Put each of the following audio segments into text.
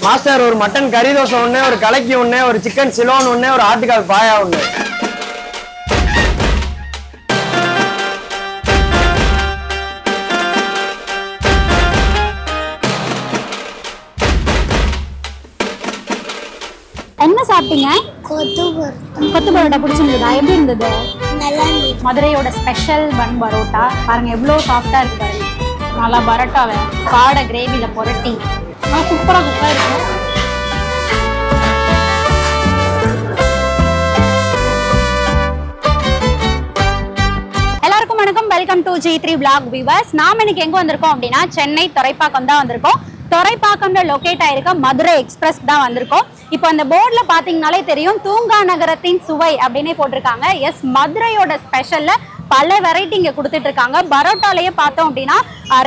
Master ஒரு mutton கறி தோசை ஒண்ணு, ஒரு கலக்கி ஒண்ணு, ஒரு சிக்கன் சிலோன் ஒண்ணு, ஒரு ஆட்டுக்கால் பாயா ஒண்ணு. என்ன சாப்பிட்டீங்க? கொத்து பரோட்டா பிடிச்சிருந்ததா? எப்படி இருந்தது? மதுரையோட ஸ்பெஷல் பன் பரோட்டா பாருங்க, எவ்வளோ சாஃப்டா இருக்கு பாருங்க. நல்லா பரோட்டாவை காடை கிரேவியில புரட்டி சூப்பரா குக்கா இருக்கு. எல்லாருக்கும் வணக்கம், welcome to G3 vlog viewers. நாம இன்னைக்கு எங்க வந்திருக்கோம் அப்படின்னா சென்னை துறைப்பாக்கம் தான் வந்திருக்கோம். துறைப்பாக்கம்ல லொகேட் ஆயிருக்க மதுரை எக்ஸ்பிரஸ் தான் வந்திருக்கோம். இப்போ அந்த போர்ட்ல பாத்தீங்கன்னாலே தெரியும், தூங்கா நகரத்தின் சுவை அப்படின்னே போட்டிருக்காங்க. எஸ், மதுரையோட ஸ்பெஷல்ல பல வெரைட்டி இங்க கொடுத்துட்டு இருக்காங்க. பரோட்டாலேயே பார்த்தோம் அப்படின்னா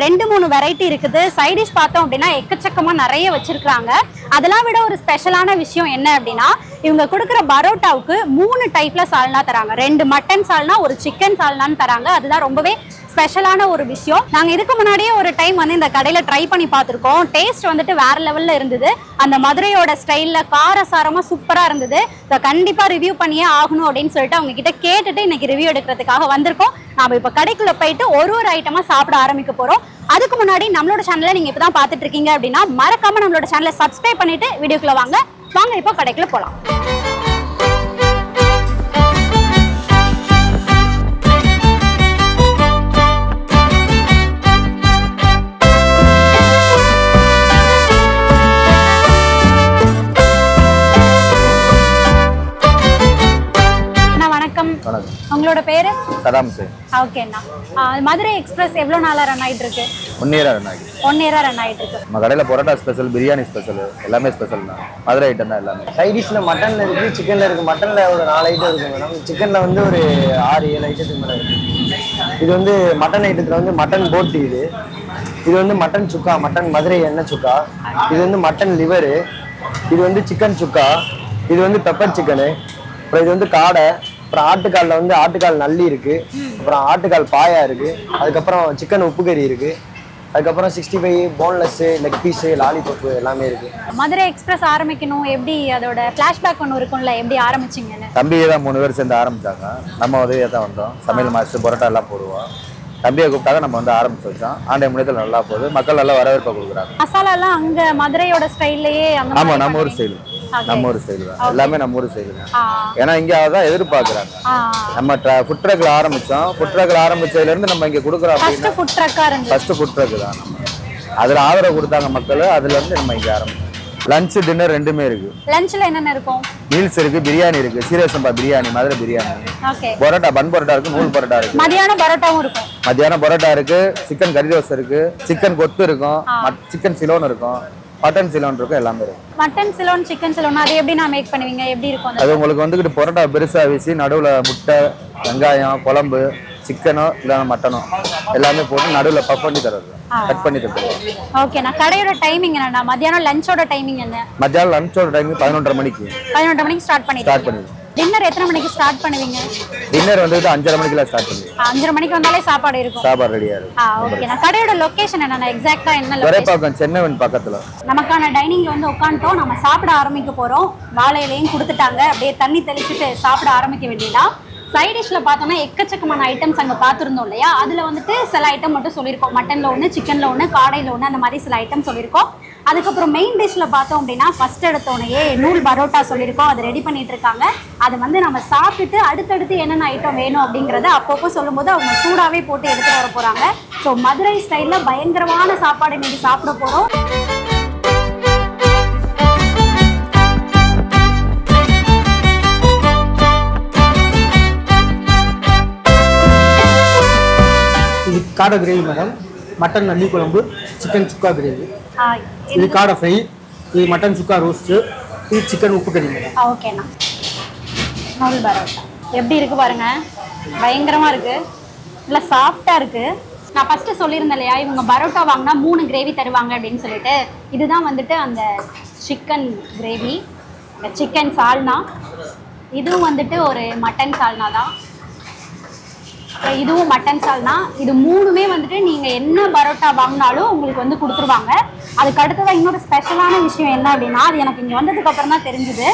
2-3 வெரைட்டி இருக்குது. சைட் டிஷ் பார்த்தோம் அப்படின்னா எக்கச்சக்கமா நிறைய வச்சிருக்காங்க. அதெல்லாம் விட ஒரு ஸ்பெஷலான விஷயம் என்ன அப்படின்னா, இவங்க கொடுக்குற பரோட்டாவுக்கு 3 டைப்ல சால்னா தராங்க. 2 மட்டன் சால்னா, ஒரு சிக்கன் சால்னான்னு தராங்க. அதுதான் ரொம்பவே ஸ்பெஷலான ஒரு விஷயம். நாங்க இதுக்கு முன்னாடியே ஒரு டைம் வந்து இந்த கடையில ட்ரை பண்ணி பார்த்துருக்கோம். டேஸ்ட் வந்துட்டு வேற லெவல்ல இருந்தது. அந்த மதுரையோட ஸ்டைல்ல காரசாரமா சூப்பரா இருந்தது. கண்டிப்பா ரிவ்யூ பண்ணியே ஆகணும் அப்படின்னு சொல்லிட்டு அவங்க கிட்ட கேட்டுட்டு இன்னைக்கு ரிவ்யூ எடுக்கிறதுக்காக வந்திருக்கோம். நாம இப்ப கடைக்குள்ள போயிட்டு ஒரு ஐட்டமா சாப்பிட ஆரம்பிக்க போறோம். அதுக்கு முன்னாடி நம்மளோட சேனலை நீங்க இப்பதான் பாத்துட்டு இருக்கீங்க அப்படின்னா மறக்காம நம்மளோட சேனலை சப்ஸ்கிரைப் பண்ணிட்டு வீடியோக்குள்ள வாங்க இப்போ கடைக்குள்ள போலாம். உங்களோட பேரு? Saddam sir. ஓகேண்ணா. மதுரை எக்ஸ்பிரஸ் எவ்வளவு நாளா ரன் ஆயிட்டு இருக்கு? 1 இயரா ரன் ஆயிட்டு. 1 இயரா ரன் ஆயிட்டு இருக்கு. நம்ம கடையில பரோட்டா ஸ்பெஷல், பிரியாணி ஸ்பெஷல், எல்லாமே ஸ்பெஷல் தான். மதுரை ஐட்டம் தான் எல்லாமே. சைட் டிஷ்ல மட்டன்ல இருக்கு, சிக்கன்ல இருக்கு. மட்டன்ல ஒரு 4 ஐட்டம் இருக்கு மேடம். சிக்கன்ல வந்து ஒரு 6-7 ஐட்டத்துக்கு மேல இருக்கு. இது வந்து மட்டன் ஐட்டத்துல வந்து மட்டன் போட்டி, இது வந்து மட்டன் சுக்கா, மட்டன் மதுரை எண்ணெய் சுக்கா. இது வந்து மட்டன் லிவரு, இது வந்து சிக்கன் சுக்கா, இது வந்து பெப்பர் சிக்கனு, அப்புறம் இது வந்து காடை, அப்புறம் ஆட்டுக்கால்ல வந்து ஆட்டுக்கால் நல்லி இருக்கு, அப்புறம் ஆட்டுக்கால் பாயா இருக்கு, அதுக்கப்புறம் சிக்கன் உப்பு கறி இருக்கு, அதுக்கப்புறம் 65 போன்லெஸ், லெக் பீஸ், லாலிபப் எல்லாமே இருக்கு. மதுரை எக்ஸ்பிரஸ் ஆரம்பிக்கணும், எப்படி அதோட ஃபிளாஷ்பேக் ஒன்று இருக்கும்ல, எப்படி ஆரம்பிச்சிங்கன்னு? தம்பியை தான் 3 பேர் சேர்ந்து ஆரம்பிச்சாங்க. நம்ம உதவியாக தான் வந்தோம். சமையல் மாஸ்டர், பரோட்டா எல்லாம் போடுவோம். தம்பியை கூப்பிட்டாங்க, நம்ம வந்து ஆரம்பிச்சு வச்சோம். ஆண்டை முன்னேற்றத்தில் நல்லா போகுது, மக்கள் நல்லா வரவேற்பை கொடுக்குறாங்க. மசாலா எல்லாம் அங்க மதுரையோட ஸ்டைல்லயே? ஆமா, நம்ம ஊர் ஸ்டைல், நம்ம ஊர் ஸ்டைல் தான் எல்லாமே, நம்ம ஊர் ஸ்டைல் தான். ஏன்னா இங்க அதான் எதிர்பார்க்கறாங்க. நம்ம ஃபுட் ட்ரக்ல ஆரம்பிச்சோம். ஃபுட் ட்ரக்ல ஆரம்பிச்சதுல இருந்து நம்ம இங்க குடுக்குறோம். ஃபர்ஸ்ட் ஃபுட் ட்ரக்கா இருந்துச்சு. ஃபர்ஸ்ட் ஃபுட் ட்ரக் தான் நம்ம. அதுல ஆதரவு கொடுத்தாங்க மக்கள். அதுல இருந்து நம்ம இங்க ஆரம்பிச்சோம். லஞ்ச் டின்னர் ரெண்டுமே இருக்கு. லஞ்ச்ல என்னென்ன இருக்கும்? மீல்ஸ் இருக்கு, பிரியாணி இருக்கு, சீரக சம்பா பிரியாணி, மதுரை பிரியாணி, ஓகே, பரோட்டா, பன் பரோட்டா இருக்கு, நூல் பரோட்டா இருக்கு. மதியானம் பரோட்டாவும் இருக்கும். மதியானம் பரோட்டா இருக்கு, சிக்கன் கறி தோசை இருக்கு, சிக்கன் கொத்து இருக்கும், சிக்கன் சிலோன் இருக்கும், மட்டன் சிலோன் இருக்கும், எல்லாமே இருக்கு. மட்டன் சிலோன், சிக்கன் சிலோன் அது எப்படி நான் மேக் பண்ணுவீங்க? எப்படி இருக்கும் அது? உங்களுக்கு வந்துட்டு பரோட்டா பெருசா வீசி நடுவுல முட்டை, வெங்காயம், குழம்பு, சிக்கனோ இல்ல மட்டனோ எல்லாமே போட்டு நடுவுல பப் பண்ணி தர்றது, கட் பண்ணி தர்றது. ஓகே. நான் கடையோட டைமிங் என்னன்னா, மதியானம் லஞ்சோட டைமிங் என்ன? மதியானம் லஞ்சோட டைமிங் 11:30 மணிக்கு. 11:30 மணிக்கு ஸ்டார்ட் பண்ணிடுவோம். டின்னர் எத்தனை மணிக்கு ஸ்டார்ட் பண்ணுவீங்க? டின்னர் வந்து 5:30 மணிக்குல ஸ்டார்ட் பண்ணுவீங்க. 5:30 மணிக்கு வந்தாலே சாப்பாடு இருக்கும். சாப்பாடு ரெடியா இருக்கும். ஓகே. நான் கடையோட லொகேஷன் என்னன்னா, எக்ஸாக்ட்டா என்ன லொகேஷன்? துறைப்பாக்கம் சென்னைவன் பக்கத்துல. நமக்கான டைனிங்ல வந்து உட்கார்ந்தோம். நம்ம சாப்பிட ஆரம்பிக்க போறோம். வாழை இலையும் கொடுத்துட்டாங்க. அப்படியே தண்ணி தெளிச்சிட்டு சாப்பிட ஆரம்பிக்க வேண்டியதா. சைட் டிஷ்ல பார்த்தோம்னா எக்கச்சக்கமான ஐட்டம்ஸ் அங்கே பார்த்துருந்தோம் இல்லையா? அதில் வந்துட்டு சில ஐட்டம் மட்டும் சொல்லியிருக்கோம். மட்டனில் ஒன்று, சிக்கனில் ஒன்று, காடையில் ஒன்று, அந்த மாதிரி சில ஐட்டம் சொல்லியிருக்கோம். அதுக்கப்புறம் மெயின் டிஷ்ல பார்த்தோம் அப்படின்னா ஃபர்ஸ்ட் எடுத்தோடனே நூல் பரோட்டா சொல்லியிருக்கோம். அது ரெடி பண்ணிட்டு இருக்காங்க. அது வந்து நம்ம சாப்பிட்டுட்டு அடுத்தடுத்து என்னென்ன ஐட்டம் வேணும் அப்படிங்கிறத அப்பப்போ சொல்லும்போது அவங்க சூடாகவே போட்டு எடுத்துகிட்டு வர போகிறாங்க. ஸோ மதுரை ஸ்டைலில் பயங்கரமான சாப்பாடு இன்னைக்கு சாப்பிட போகிறோம். இது காடை கிரேவி மேடம், மட்டன் நல்லி குழம்பு, சிக்கன் சுக்கா கிரேவி, இது காடை ஃப்ரை, இது மட்டன் சுக்கா ரோஸ்ட்டு, இது சிக்கன் உப்பு கறி மேடம். ஓகேண்ணா. நூல் பரோட்டா எப்படி இருக்கு பாருங்க, பயங்கரமா இருக்கு, நல்லா சாஃப்டா இருக்கு. நான் ஃபர்ஸ்ட் சொல்லியிருந்தேன் இல்லையா, இவங்க பரோட்டா வாங்கினா 3 கிரேவி தருவாங்க அப்படின்னு சொல்லிட்டு. இதுதான் வந்துட்டு அந்த சிக்கன் கிரேவி, சிக்கன் சால்னா. இதுவும் வந்துட்டு ஒரு மட்டன் சால்னா தான். இதுவும் மட்டன் சால்னா. இது மூணுமே வந்துட்டு நீங்கள் என்ன பரோட்டா வாங்கினாலும் உங்களுக்கு வந்து கொடுத்துருவாங்க. அதுக்கு அடுத்ததான் இன்னொரு ஸ்பெஷலான விஷயம் என்ன அப்படின்னா, அது எனக்கு இங்கே வந்ததுக்கு அப்புறம் தான் தெரிஞ்சுது.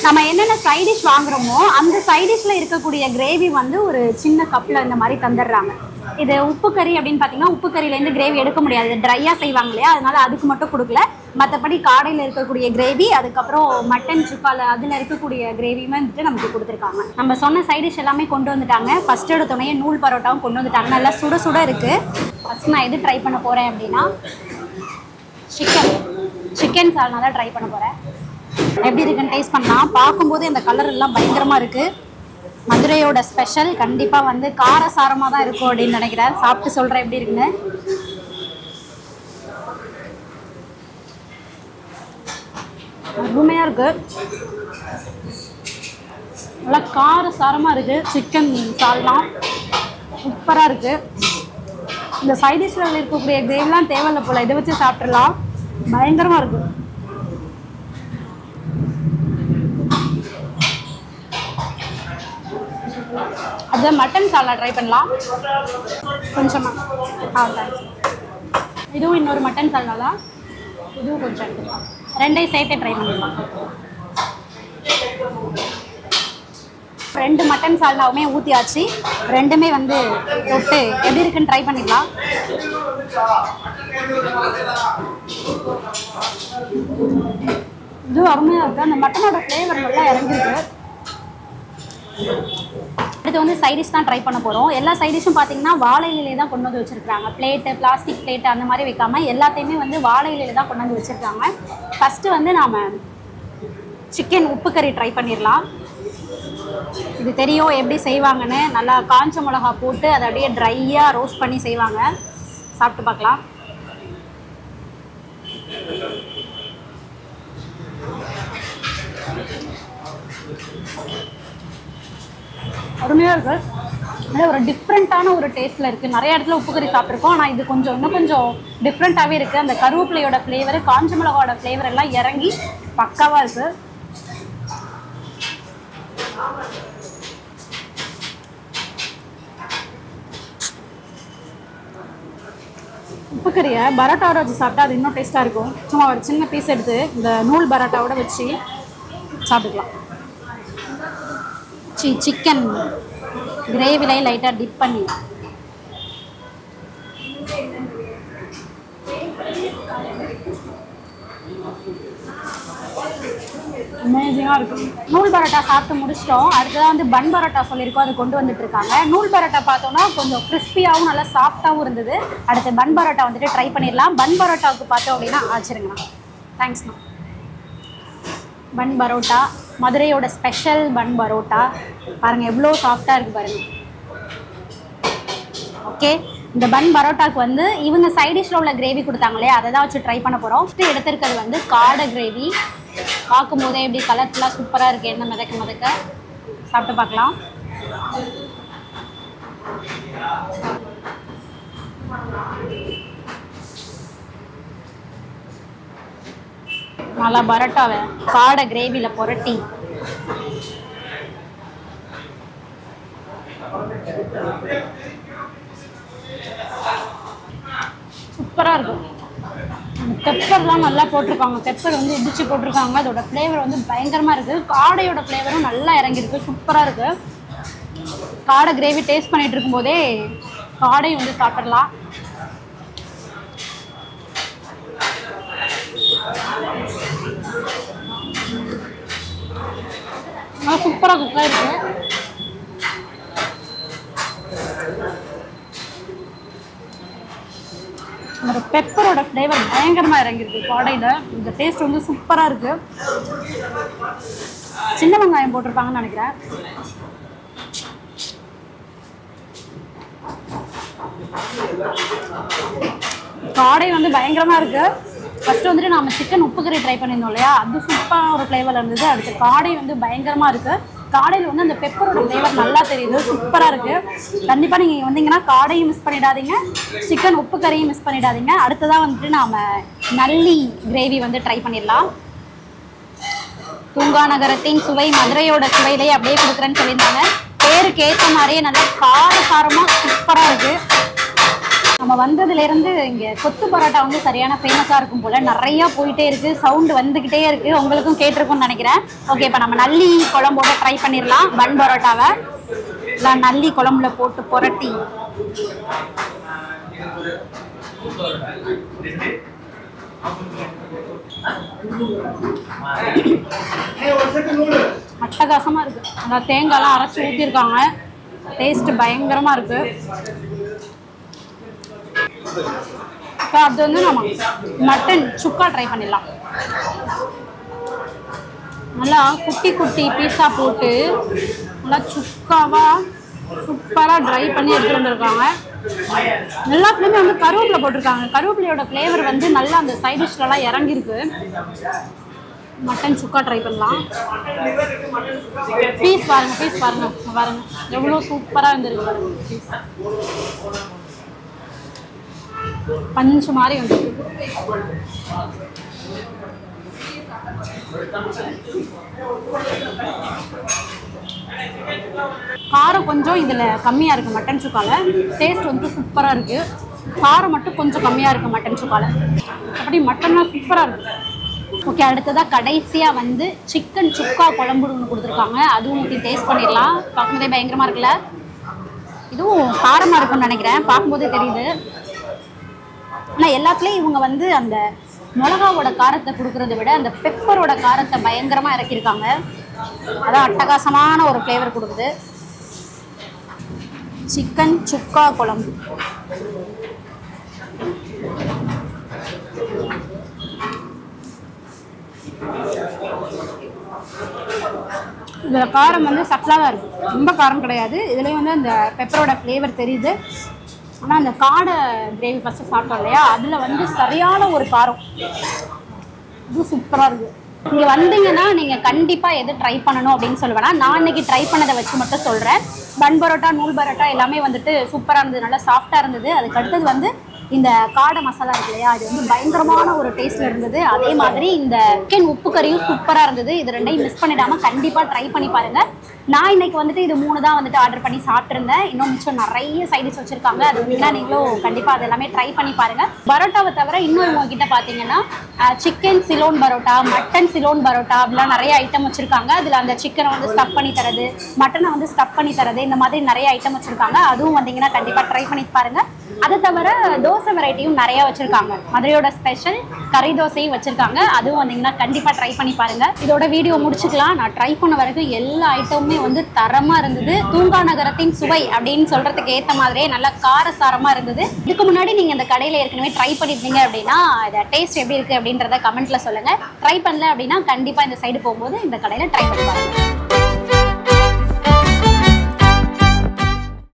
நம்ம என்னென்ன சைட் டிஷ் வாங்குறோமோ அந்த சைட் டிஷ்ல இருக்கக்கூடிய கிரேவி வந்து ஒரு சின்ன கப்பில் இந்த மாதிரி தந்துடுறாங்க. இது உப்பு கறி அப்படின்னு பார்த்தீங்கன்னா உப்பு கறியிலேருந்து கிரேவி எடுக்க முடியாது, ட்ரையாக செய்வாங்க இல்லையா, அதனால அதுக்கு மட்டும் கொடுக்கல. மற்றபடி காடையில் இருக்கக்கூடிய கிரேவி, அதுக்கப்புறம் மட்டன் சுக்கால அதில் இருக்கக்கூடிய கிரேவியுமே வந்துட்டு நமக்கு கொடுத்துருக்காங்க. நம்ம சொன்ன சைட் டிஷ் எல்லாமே கொண்டு வந்துட்டாங்க. ஃபர்ஸ்ட் எடுத்தோடனே நூல் பரோட்டாவும் கொண்டு வந்துட்டாங்க. நல்லா சுட சுட இருக்குது. ஃபர்ஸ்ட் நான் எது ட்ரை பண்ண போகிறேன் அப்படின்னா சிக்கன் சால்னா தான் ட்ரை பண்ண போகிறேன். எப்படி இருக்குன்னு டேஸ்ட் பண்ணலாம். பார்க்கும்போது இந்த கலர் எல்லாம் பயங்கரமாக இருக்குது. மதுரையோட ஸ்பெஷல். கண்டிப்பாக வந்து காரசாரமாக தான் இருக்கும் அப்படின்னு நினைக்கிறேன். சாப்பிட்டு சொல்கிறேன் எப்படி இருக்குன்னு. அருமையாக இருக்கு, நல்லா காரசாரமாக இருக்குது. சிக்கன் சால்னா சூப்பராக இருக்குது. இந்த சைட் டிஷ்ல இருக்கக்கூடிய கிரேவிலாம் தேவையில்லை போல், இதை வச்சு சாப்பிட்றலாம். பயங்கரமாக இருக்குது. அது மட்டன் சால்னா ட்ரை பண்ணலாம் கொஞ்சமாக. இதுவும் இன்னொரு மட்டன் சால்னா தான். இதுவும் கொஞ்சம் எடுத்துக்கலாம். ரெண்டையும் சேர்த்து ட்ரை பண்ணிடலாம். 2 மட்டன் சால்னாவுமே ஊற்றியாச்சு. ரெண்டுமே வந்து தொட்டு எப்படி இருக்குன்னு ட்ரை பண்ணிடலாம். இதுவும் அருமையாக இருக்குது. அந்த மட்டனோட ஃப்ளேவர் நல்லா இறங்கிருக்கு. அடுத்து வந்து சைட் டிஷ் தான் ட்ரை பண்ண போகிறோம். எல்லா சைட் டிஷ்ஷும் பார்த்தீங்கன்னா வாழை இலையிலே தான் கொண்டு வந்து வச்சுருக்காங்க. பிளேட்டு, பிளாஸ்டிக் பிளேட்டு அந்த மாதிரி வைக்காமல் எல்லாத்தையுமே வந்து வாழை இலையில தான் கொண்டு வந்து வச்சுருக்காங்க. ஃபஸ்ட்டு வந்து நாம் சிக்கன் உப்பு கறி ட்ரை பண்ணிடலாம். இது தெரியும் எப்படி செய்வாங்கன்னு. நல்லா காஞ்ச மிளகா போட்டு அதை அப்படியே ட்ரையாக ரோஸ்ட் பண்ணி செய்வாங்க. சாப்பிட்டு பார்க்கலாம். அருமையாக இருக்குது. நல்ல ஒரு டிஃப்ரெண்ட்டான ஒரு டேஸ்ட்டில் இருக்குது. நிறைய இடத்துல உப்பு கறி சாப்பிட்ருக்கோம், ஆனால் இது இன்னும் கொஞ்சம் டிஃப்ரெண்ட்டாகவே இருக்குது. அந்த கருவேப்பிலையோட ஃப்ளேவர், காஞ்ச மிளகாவோட ஃப்ளேவர் எல்லாம் இறங்கி பக்காவாக இருக்குது. உப்பு கறியை பரோட்டாவோட வச்சு சாப்பிட்டா அது இன்னும் டேஸ்ட்டாக இருக்கும். சும்மா ஒரு சின்ன பீஸ் எடுத்து இந்த நூல் பரோட்டாவோட வச்சு சாப்பிட்டுக்கலாம். சிக்கன் கிரேவிலே லைட்டாக டிப் பண்ணி அமேசிங்காக இருக்கும். நூல் பரோட்டா சாப்பிட்டு முடிச்சிட்டோம். அடுத்ததான் வந்து பன் பரோட்டா சொல்லியிருக்கோம், அது கொண்டு வந்துட்டு இருக்காங்க. நூல் பரோட்டா பார்த்தோன்னா கொஞ்சம் கிறிஸ்பியாகவும் நல்லா சாஃப்டாகவும் இருந்தது. அடுத்து பன் பரோட்டா வந்துட்டு ட்ரை பண்ணிடலாம். பன் பரோட்டாவுக்கு பார்த்தோம் அப்படின்னா ஆச்சரியங்கண்ணா. தேங்க்ஸ்ண்ணா. பன் பரோட்டா, மதுரையோட ஸ்பெஷல் பன் பரோட்டா. பாருங்கள் எவ்வளோ சாஃப்டாக இருக்குது பாருங்கள். ஓகே, இந்த பன் பரோட்டாவுக்கு வந்து இவங்க சைட் டிஷ்ல உள்ள கிரேவி கொடுத்தாங்களே அதை தான் வச்சு ட்ரை பண்ண போகிறோம். ஃபஸ்ட்டு எடுத்துருக்கிறது வந்து காடை கிரேவி. பார்க்கும்போதே எப்படி கலர்ஃபுல்லாக சூப்பராக இருக்குது. என்ன மிதக்க சாப்பிட்டு பார்க்கலாம். நல்லா பரோட்டாவை காடை கிரேவியில் புரட்டி சூப்பராக இருக்கும். பெப்பர்லாம் நல்லா போட்டிருக்காங்க. பெப்பர் வந்து இடிச்சு போட்டிருக்காங்க. அதோட ஃப்ளேவர் வந்து பயங்கரமாக இருக்குது. காடையோட ஃப்ளேவரும் நல்லா இறங்கியிருக்கு. சூப்பராக இருக்குது. காடை கிரேவி டேஸ்ட் பண்ணிகிட்டு இருக்கும்போதே காடையும் வந்து சாப்பிடலாம். சூப்பராக குக்காக இருக்குது. ஒரு பெப்பரோட ஃப்ளேவர் பயங்கரமாக இறங்கியிருக்கு காடையில். இந்த டேஸ்ட் வந்து சூப்பராக இருக்குது. சின்ன வெங்காயம் போட்டிருப்பாங்கன்னு நினைக்கிறேன். காடை வந்து பயங்கரமாக இருக்குது. ஃபஸ்ட்டு வந்துட்டு நம்ம சிக்கன் உப்பு கறி ட்ரை பண்ணியிருந்தோம் இல்லையா, அது சூப்பராக ஒரு ஃப்ளேவரில் இருந்தது. அடுத்து காடை வந்து பயங்கரமாக இருக்குது. காடையில் வந்து அந்த பெப்பரோட ஃப்ளேவர் நல்லா தெரியுது. சூப்பராக இருக்குது. கண்டிப்பாக நீங்கள் வந்தீங்கன்னா காடையும் மிஸ் பண்ணிடாதீங்க, சிக்கன் உப்பு கறியும் மிஸ் பண்ணிடாதீங்க. அடுத்ததாக வந்துட்டு நாம் நல்லி கிரேவி வந்து ட்ரை பண்ணிடலாம். தூங்கா நகரத்தின் சுவை மதுரையோட சுவையிலேயே அப்படியே கொடுக்குறேன்னு சொல்லியிருந்தாங்க. பேருக்கு ஏற்ற மாதிரியே நல்லா காரசாரமாக சூப்பராக இருக்குது. நம்ம வந்ததுலேருந்து இங்கே கொத்து பரோட்டா வந்து சரியான ஃபேமஸாக இருக்கும் போல், நிறையா போயிட்டே இருக்குது, சவுண்டு வந்துக்கிட்டே இருக்குது, உங்களுக்கும் கேட்டிருக்கும்னு நினைக்கிறேன். ஓகே, இப்போ நம்ம நல்லி குழம்போட ட்ரை பண்ணிடலாம். பன் பரோட்டாவை இல்லை நல்லி குழம்புல போட்டு புரட்டி அட்டகாசமா இருக்கு. அந்த தேங்காய்லாம் அரைச்சி ஊற்றிருக்காங்க, டேஸ்ட் பயங்கரமா இருக்கு. இப்போ அது வந்து நம்ம மட்டன் சுக்கா ட்ரை பண்ணிடலாம். நல்லா குட்டி குட்டி பீஸா போட்டு நல்லா சுக்காவா சூப்பராக ட்ரை பண்ணி எடுத்துகிட்டு வந்துருக்காங்க. எல்லாத்துலேயுமே வந்து கருவேப்பிலை போட்டிருக்காங்க. கருவேப்பிலையோட ஃப்ளேவர் வந்து நல்லா அந்த சைட் டிஷ்லலாம் இறங்கியிருக்கு. மட்டன் சுக்கா ட்ரை பண்ணலாம். பீஸ் பாருங்க, பீஸ் பாருங்க, பாருங்க எவ்வளோ சூப்பராக இருந்திருக்கு பாருங்க. பீஸ் பஞ்சு மாதிரி வந்துருக்கு. காரம் கொஞ்சம் இதில் கம்மியாக இருக்குது மட்டன் சுக்காவில். டேஸ்ட் வந்து சூப்பராக இருக்குது. காரம் மட்டும் கொஞ்சம் கம்மியாக இருக்குது மட்டன் சுக்காவில். அப்படி மட்டன்லாம் சூப்பராக இருக்குது. ஓகே, அடுத்ததாக கடைசியாக வந்து சிக்கன் சுக்கா குழம்பு ஒன்று கொடுத்துருக்காங்க. அதுவும் ஊற்றி டேஸ்ட் பண்ணிடலாம். பார்க்கும்போதே பயங்கரமாக இருக்குல்ல. இதுவும் காரமாக இருக்குன்னு நினைக்கிறேன், பார்க்கும்போதே தெரியுது. ஆனால் எல்லாத்துலேயும் இவங்க வந்து அந்த மிளகாவோட காரத்தை கொடுக்குறத விட அந்த பெப்பரோட காரத்தை பயங்கரமாக இறக்கியிருக்காங்க. அதான் அட்டகாசமான ஒரு ஃப்ளேவர் கொடுக்குது. சிக்கன் சுக்கா குழம்பு இதில் காரம் வந்து சப்ளாக தான் இருக்குது, ரொம்ப காரம் கிடையாது. இதுலேயும் வந்து அந்த பெப்பரோட ஃப்ளேவர் தெரியுது. ஆனால் அந்த காடை கிரேவி ஃபஸ்ட்டு சாப்பிட்டோம் இல்லையா, அதில் வந்து சரியான ஒரு காரம். இது சூப்பராக இருக்குது. இங்கே வந்தீங்கன்னா நீங்கள் கண்டிப்பாக எது ட்ரை பண்ணணும் அப்படின்னு சொல்லுவேன்னா, நான் இன்னைக்கு ட்ரை பண்ணதை வச்சு மட்டும் சொல்கிறேன். பன் பரோட்டா, நூல் பரோட்டா எல்லாமே வந்துட்டு சூப்பராக இருந்தது, நல்லா சாஃப்டாக இருந்தது. அதுக்கு அடுத்தது வந்து இந்த காடை மசாலா இருக்கு இல்லையா, அது வந்து பயங்கரமான ஒரு டேஸ்ட்டில் இருந்தது. அதே மாதிரி இந்த சிக்கன் உப்பு கறியும் சூப்பராக இருந்தது. இது ரெண்டையும் மிஸ் பண்ணிடாமல் கண்டிப்பாக ட்ரை பண்ணி பாருங்கள். நான் இன்னைக்கு வந்துட்டு இது 3 தான் வந்துட்டு ஆர்டர் பண்ணி சாப்பிட்ருந்தேன். இன்னும் மிச்சம் நிறைய சைடிஸ் வச்சுருக்காங்க. அது வந்தீங்கன்னா நீங்களும் கண்டிப்பாக அது எல்லாமே ட்ரை பண்ணி பாருங்கள். பரோட்டாவை தவிர இன்னும் உங்ககிட்ட பார்த்தீங்கன்னா சிக்கன் சிலோன் பரோட்டா, மட்டன் சிலோன் பரோட்டா அப்படிலாம் நிறைய ஐட்டம் வச்சுருக்காங்க. அதில் அந்த சிக்கனை வந்து ஸ்டஃப் பண்ணி தரது, மட்டனை வந்து ஸ்டஃப் பண்ணி தரது, இந்த மாதிரி நிறைய ஐட்டம் வச்சுருக்காங்க. அதுவும் வந்தீங்கன்னா கண்டிப்பாக ட்ரை பண்ணி பாருங்கள். அதை தவிர தோசை வெரைட்டியும் நிறைய வச்சுருக்காங்க. மதுரையோட ஸ்பெஷல் கறி தோசையும் வச்சுருக்காங்க. அதுவும் வந்தீங்கன்னா கண்டிப்பாக ட்ரை பண்ணி பாருங்கள். இதோட வீடியோ முடிச்சுக்கலாம். நான் ட்ரை பண்ண வரைக்கும் எல்லா ஐட்டமுமே வந்து தரமாக இருந்தது. தூங்கா நகரத்தின் சுவை அப்படின்னு சொல்கிறதுக்கு ஏற்ற மாதிரியே நல்லா காரசாரமாக இருந்தது. இதுக்கு முன்னாடி நீங்கள் இந்த கடையில் ஏற்கனவே ட்ரை பண்ணியிருந்தீங்க அப்படின்னா இதை டேஸ்ட் எப்படி இருக்குது அப்படின்றத கமெண்ட்டில் சொல்லுங்கள். ட்ரை பண்ணல அப்படின்னா கண்டிப்பாக இந்த சைடு போகும்போது இந்த கடையில் ட்ரை பண்ணி பாருங்கள்.